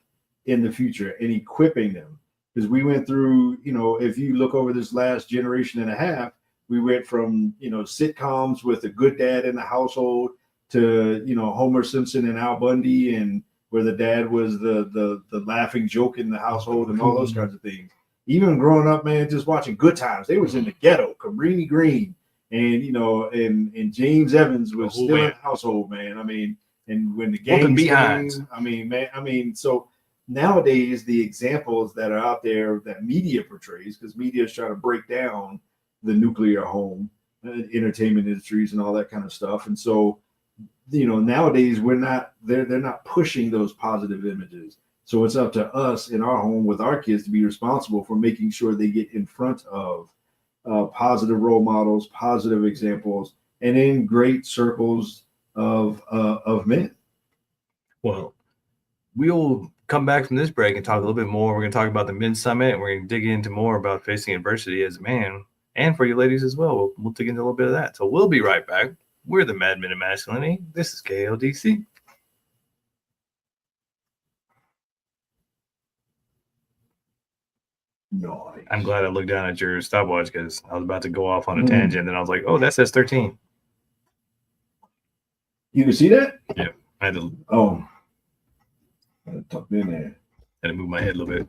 in the future and equipping them. Because we went through, if you look over this last generation and a half, we went from, sitcoms with a good dad in the household to, Homer Simpson and Al Bundy, and where the dad was the laughing joke in the household and all those kinds of things. Even growing up, man, just watching Good Times. They was in the ghetto, Cabrini Green, and and James Evans was still in the household, man. I mean, and when the gang came, so nowadays the examples that are out there that media portrays, because media is trying to break down the nuclear home, entertainment industries, and all that kind of stuff. And so, nowadays they're not pushing those positive images. So it's up to us in our home with our kids to be responsible for making sure they get in front of positive role models, positive examples, and in great circles of men. Well, we'll come back from this break and talk a little bit more. We're going to talk about the Men's Summit, and we're going to dig into more about facing adversity as a man, and for you ladies as well. We'll dig into a little bit of that. So we'll be right back. We're the Mad Men of Masculinity. This is KLDC. Nice. I'm glad I looked down at your stopwatch, because I was about to go off on a tangent, and I was like, oh, that says 13. You can see that? Yeah. I had to tuck in there. Had to move my head a little bit.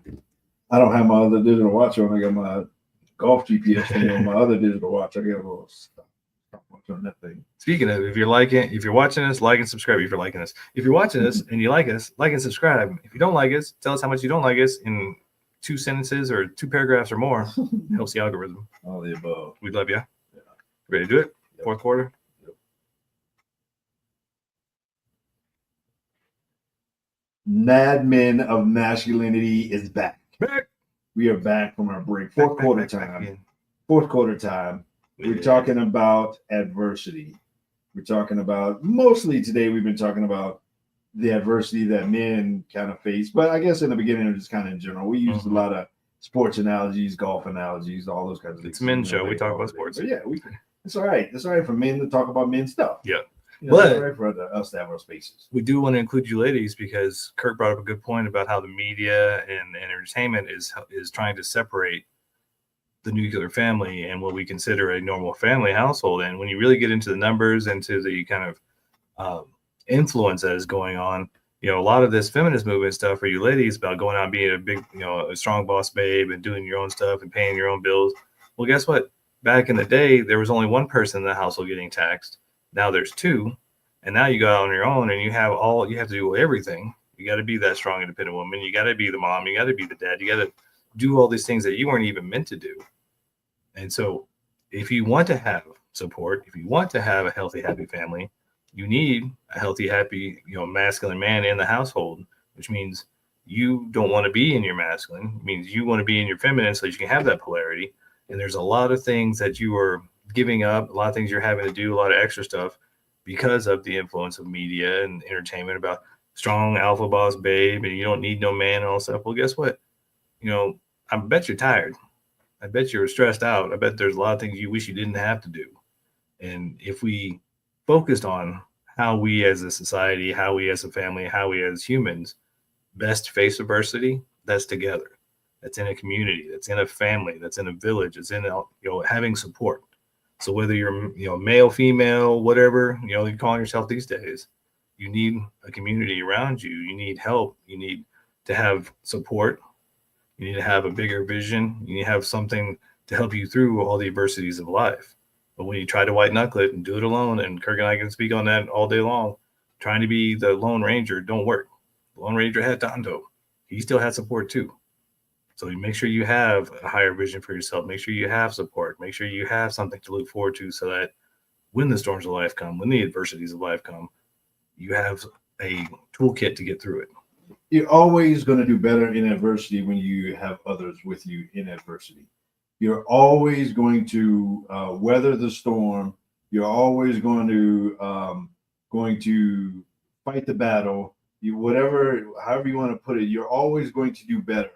I don't have my other digital watch on. I got my golf GPS thing on my other digital watch. I got a little stopwatch on that thing. Speaking of, if you're watching us, like and subscribe. If you're liking us, if you're watching us and you like us, like and subscribe. If you don't like us, tell us how much you don't like us in 2 sentences or 2 paragraphs or more. Helps the algorithm. All the above. We love you. Yeah. Ready to do it? Yep. Fourth quarter. Yep. Mad Men of Masculinity is back. We are back from our break. Fourth quarter time. We're talking about adversity. We're talking about, mostly today, we've been talking about the adversity that men kind of face. But I guess in the beginning, just kind of in general, we used a lot of sports analogies, golf analogies, all those kinds of things. It's a men's show. We talk about sports. But yeah, it's all right. It's all right for men to talk about men's stuff. Yeah. But it's all right for us to have our spaces. We do want to include you ladies, because Kirk brought up a good point about how the media and entertainment is trying to separate the nuclear family and what we consider a normal family household. And when you really get into the numbers, into the kind of influence that is going on, a lot of this feminist movement stuff for you ladies about going out and being a big, a strong boss babe and doing your own stuff and paying your own bills. Well, guess what? Back in the day, there was only one person in the household getting taxed. Now there's 2. And now you go out on your own and you have to do everything. You got to be that strong, independent woman. You got to be the mom. You got to be the dad. You got to do all these things that you weren't even meant to do. And so if you want to have support, if you want to have a healthy, happy family, you need a healthy, happy, masculine man in the household, which means you don't want to be in your masculine. It means you want to be in your feminine so that you can have that polarity. And there's a lot of things that you are giving up, a lot of things you're having to do, a lot of extra stuff because of the influence of media and entertainment about strong alpha boss babe and you don't need no man and all stuff. Well, guess what? I bet you're tired. I bet you're stressed out. I bet there's a lot of things you wish you didn't have to do. And if we focused on how we as a society, how we as a family, how we as humans best face adversity, that's together. That's in a community, that's in a family, that's in a village, it's in having support. So whether you're male, female, whatever you're calling yourself these days, you need a community around you. You need help. You need to have support. You need to have a bigger vision. You need to have something to help you through all the adversities of life. But when you try to white knuckle it and do it alone, and Kirk and I can speak on that all day long, trying to be the Lone Ranger don't work. The Lone Ranger had Tonto. He still had support too. So you make sure you have a higher vision for yourself. Make sure you have support. Make sure you have something to look forward to so that when the storms of life come, when the adversities of life come, you have a toolkit to get through it. You're always going to do better in adversity when you have others with you in adversity. You're always going to weather the storm. You're always going to fight the battle. However you want to put it, you're always going to do better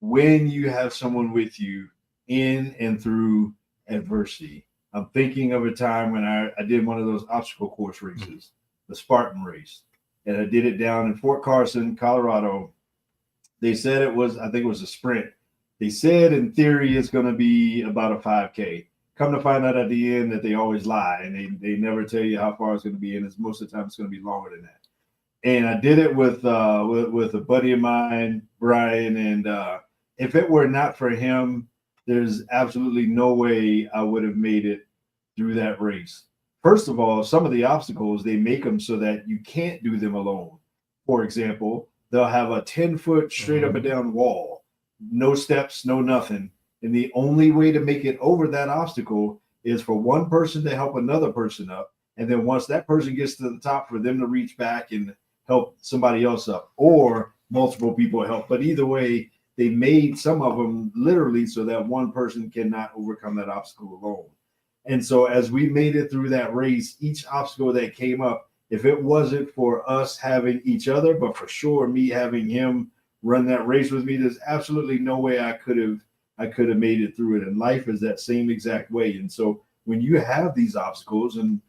when you have someone with you in and through adversity. I'm thinking of a time when I did one of those obstacle course races, the Spartan race, and I did it down in Fort Carson, Colorado. They said I think it was a sprint. They said in theory it's going to be about a 5K. Come to find out at the end that they always lie, and they never tell you how far it's going to be, and most of the time it's going to be longer than that. And I did it with a buddy of mine, Brian, and if it were not for him, there's absolutely no way I would have made it through that race. First of all, some of the obstacles, they make them so that you can't do them alone. For example, they'll have a 10-foot straight up and down wall, no steps, no nothing. And the only way to make it over that obstacle is for one person to help another person up. And then once that person gets to the top, for them to reach back and help somebody else up, or multiple people help. But either way, they made some of them literally so that one person cannot overcome that obstacle alone. And so as we made it through that race, each obstacle that came up, if it wasn't for us having each other, but for sure me having him run that race with me, there's absolutely no way I could have made it through it. And life is that same exact way. And so when you have these obstacles, and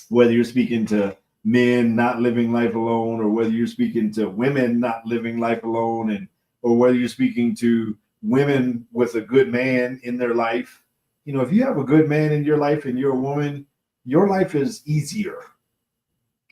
whether you're speaking to men not living life alone, or whether you're speaking to women not living life alone, or whether you're speaking to women with a good man in their life, if you have a good man in your life and you're a woman, your life is easier.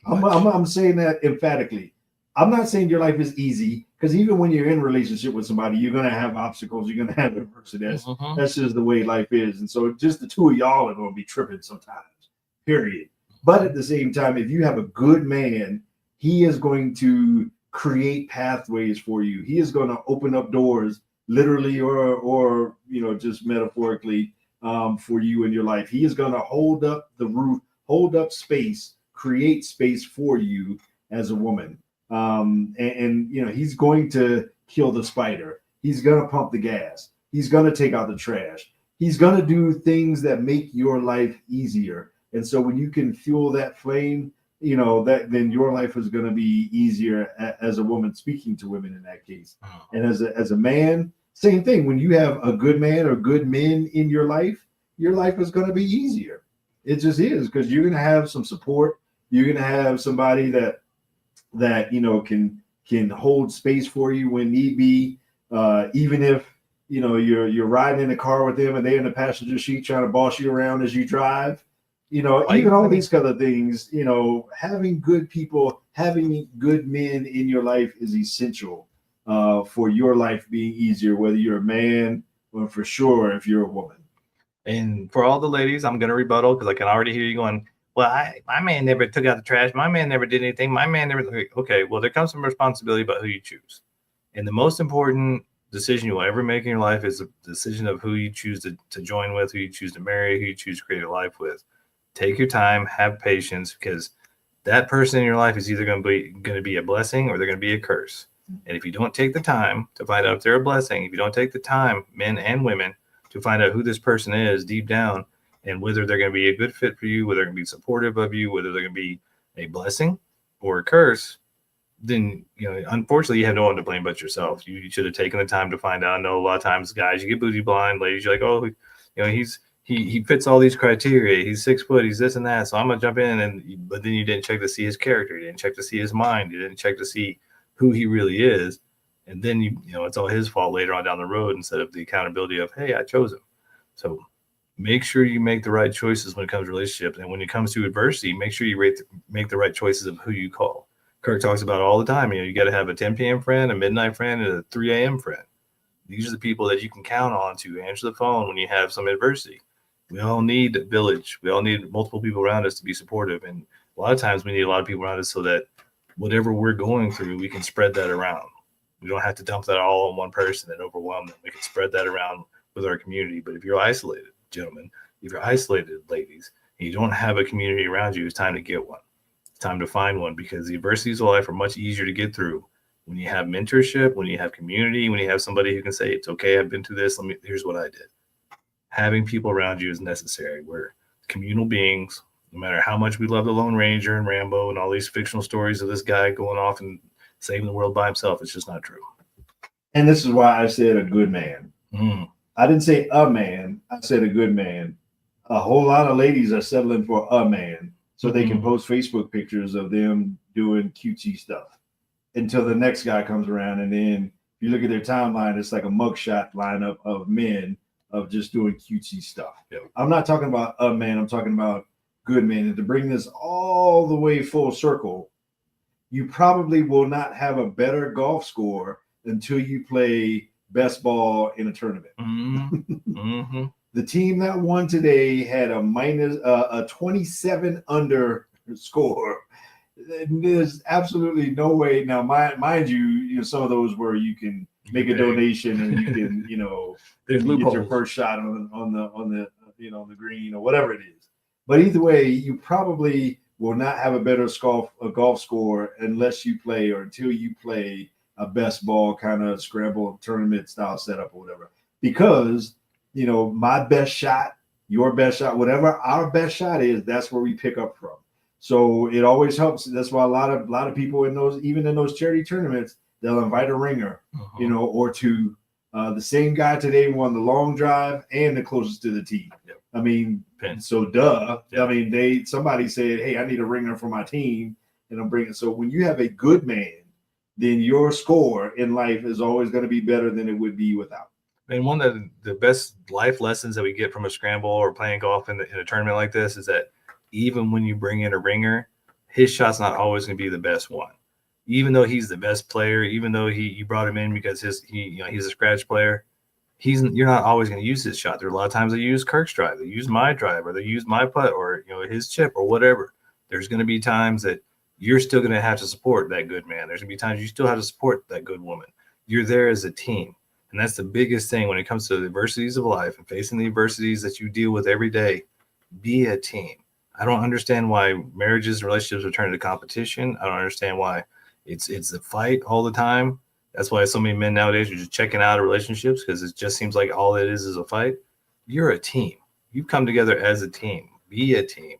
I'm saying that emphatically. I'm not saying your life is easy, because even when you're in a relationship with somebody, you're going to have obstacles. You're going to have adversity. That's just the way life is. And so just the two of y'all are going to be tripping sometimes, period. But at the same time, if you have a good man, he is going to create pathways for you. He is going to open up doors, literally or just metaphorically, for you in your life. He is going to hold up the roof, hold up space, create space for you as a woman. He's going to kill the spider. He's going to pump the gas. He's going to take out the trash. He's going to do things that make your life easier. And so when you can fuel that flame, then your life is going to be easier as a woman, speaking to women in that case. And as a man, same thing. When you have a good man or good men in your life is going to be easier. It just is, because you're going to have some support. You're going to have somebody that can hold space for you when need be. Even if you're riding in the car with them and they're in the passenger seat trying to boss you around as you drive. Even all these kind of things. Having good people, having good men in your life is essential for your life being easier, whether you're a man or for sure if you're a woman. And for all the ladies, I'm going to rebuttal because I can already hear you going, Well, my man never took out the trash. My man never did anything. My man never. Okay, well, there comes some responsibility about who you choose. And the most important decision you'll ever make in your life is the decision of who you choose to join with, who you choose to marry, who you choose to create a life with. Take your time, have patience, because that person in your life is either going to be a blessing or they're going to be a curse. And if you don't take the time to find out if they're a blessing, if you don't take the time, men and women, to find out who this person is deep down and whether they're going to be a good fit for you, whether they're going to be supportive of you, whether they're going to be a blessing or a curse, then, unfortunately, you have no one to blame but yourself. You should have taken the time to find out. I know a lot of times, guys, you get booty blind. Ladies, you're like, oh, he fits all these criteria. He's 6 foot. He's this and that. So I'm gonna jump in, but then you didn't check to see his character. You didn't check to see his mind. You didn't check to see who he really is. And then it's all his fault later on down the road instead of the accountability of, hey, I chose him. So make sure you make the right choices when it comes to relationships. And when it comes to adversity, make sure you make the right choices of who you call. Kirk talks about it all the time. You got to have a 10 p.m. friend, a midnight friend, and a 3 a.m. friend. These are the people that you can count on to answer the phone when you have some adversity. We all need a village. We all need multiple people around us to be supportive. And a lot of times we need a lot of people around us so that whatever we're going through, we can spread that around. We don't have to dump that all on one person and overwhelm them. We can spread that around with our community. But if you're isolated, gentlemen, if you're isolated, ladies, and you don't have a community around you, it's time to get one. It's time to find one, because the adversities of life are much easier to get through when you have mentorship, when you have community, when you have somebody who can say, it's okay, I've been through this. Here's what I did. Having people around you is necessary. We're communal beings. No matter how much we love the Lone Ranger and Rambo and all these fictional stories of this guy going off and saving the world by himself, it's just not true. And this is why I said a good man. I didn't say a man. I said a good man. A whole lot of ladies are settling for a man so they can post Facebook pictures of them doing cutesy stuff until the next guy comes around. And then if you look at their timeline, it's like a mugshot lineup of men of just doing cutesy stuff. Yep. I'm not talking about a man. I'm talking about good men. And to bring this all the way full circle, you probably will not have a better golf score until you play best ball in a tournament. The team that won today had a 27 under score. There's absolutely no way. Now, mind you, some of those where you can make a donation and you can, there's you get your first shot on the green or whatever it is. But either way, you probably will not have a better golf score unless you play or until you play a best ball kind of scramble tournament style setup or whatever. Because, my best shot, your best shot, whatever our best shot is, that's where we pick up from. So it always helps. That's why a lot of people even in those charity tournaments, they'll invite a ringer, or two. The same guy today won the long drive and the closest to the tee. Yep. I mean, so duh. Yep. I mean, somebody said, hey, I need a ringer for my team, and I'm bringing. So when you have a good man, then your score in life is always going to be better than it would be without. And one of the best life lessons that we get from a scramble or playing golf in a tournament like this is that even when you bring in a ringer, his shot's not always going to be the best one. Even though he's the best player, even though you brought him in because he's a scratch player, you're not always going to use his shot. There are a lot of times they use Kirk's drive, they use my drive, or they use my putt, or his chip, or whatever. There's going to be times that you're still going to have to support that good man. There's going to be times you still have to support that good woman. You're there as a team. And that's the biggest thing when it comes to the adversities of life and facing the adversities that you deal with every day. Be a team. I don't understand why marriages and relationships are turned into competition. I don't understand why it's a fight all the time. That's why so many men nowadays are just checking out of relationships, because it just seems like all it is a fight. You're a team. You come together as a team. Be a team.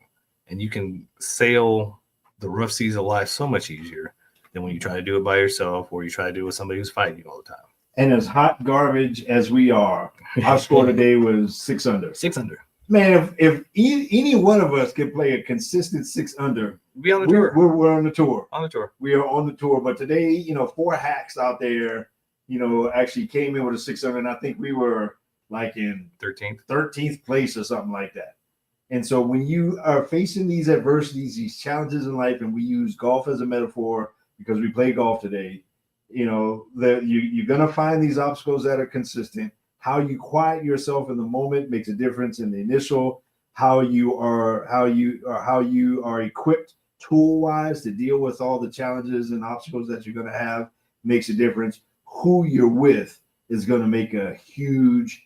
And you can sail the rough seas of life so much easier than when you try to do it by yourself or you try to do it with somebody who's fighting you all the time. And as hot garbage as we are, our score today was 6 under. 6 under. Man, if any one of us can play a consistent 6 under, be on the tour. We're on the tour. On the tour. We are on the tour. But today, 4 hacks out there, actually came in with a 6 under, and I think we were like in 13th place or something like that. And so when you are facing these adversities, these challenges in life, and we use golf as a metaphor because we play golf today, that you're going to find these obstacles that are consistent. How you quiet yourself in the moment makes a difference in the initial how you are equipped tool wise to deal with all the challenges and obstacles that you're going to have makes a difference. Who you're with is going to make a huge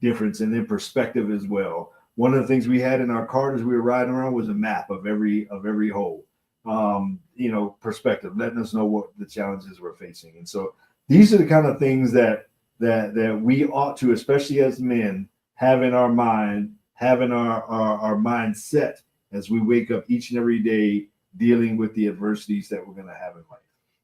difference, and then perspective as well. One of the things we had in our cart as we were riding around was a map of every hole. Perspective, letting us know what the challenges we're facing. And so these are the kind of things that we ought to, especially as men, have in our mind, having our mindset as we wake up each and every day dealing with the adversities that we're going to have in life.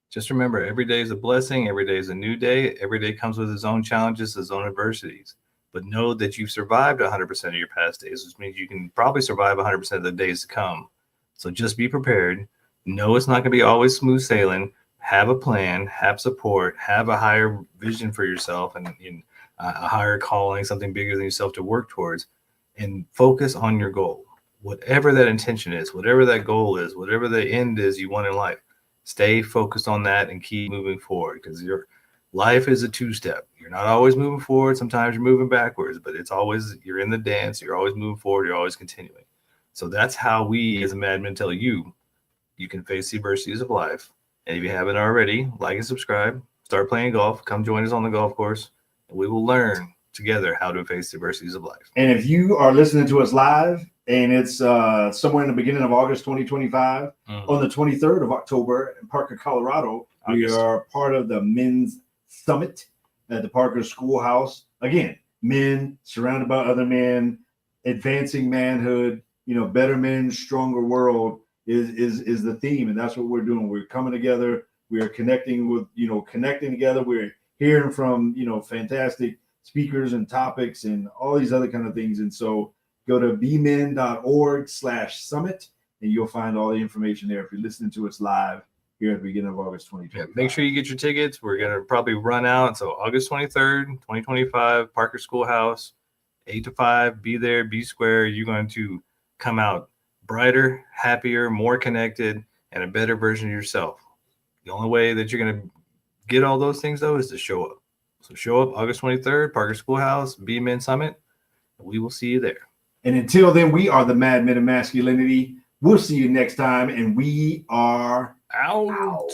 Just remember, every day is a blessing. Every day is a new day. Every day comes with its own challenges, its own adversities. But know that you've survived 100% of your past days, which means you can probably survive 100% of the days to come. So just be prepared. Know it's not going to be always smooth sailing. Have a plan, have support, have a higher vision for yourself and a higher calling, something bigger than yourself to work towards, and focus on your goal. Whatever that intention is, whatever that goal is, whatever the end is you want in life, stay focused on that and keep moving forward, because your life is a two-step. You're not always moving forward. Sometimes you're moving backwards, but it's always, you're in the dance. You're always moving forward. You're always continuing. So that's how we as a madmen tell you can face the adversities of life. And if you haven't already, like and subscribe, start playing golf, come join us on the golf course, and we will learn together how to face the adversities of life. And if you are listening to us live and it's somewhere in the beginning of August 2025, on the 23rd of October in Parker, Colorado, we are part of the Men's Summit at the Parker Schoolhouse. Again, men surrounded by other men, advancing manhood, better men, stronger world is the theme. And that's what we're doing. We're coming together. We are connecting together. We're hearing from, fantastic speakers and topics and all these other kind of things. And so go to bmen.org/summit and you'll find all the information there if you're listening to us live here at the beginning of August 2025. Make sure you get your tickets. We're going to probably run out. So August 23rd, 2025, Parker Schoolhouse, 8 to 5. Be there, be square. You're going to come out brighter, happier, more connected, and a better version of yourself. The only way that you're going to get all those things, though, is to show up. So show up August 23rd, Parker Schoolhouse, Be Men Summit. We will see you there. And until then, we are the Mad Men of Masculinity. We'll see you next time, and we are out.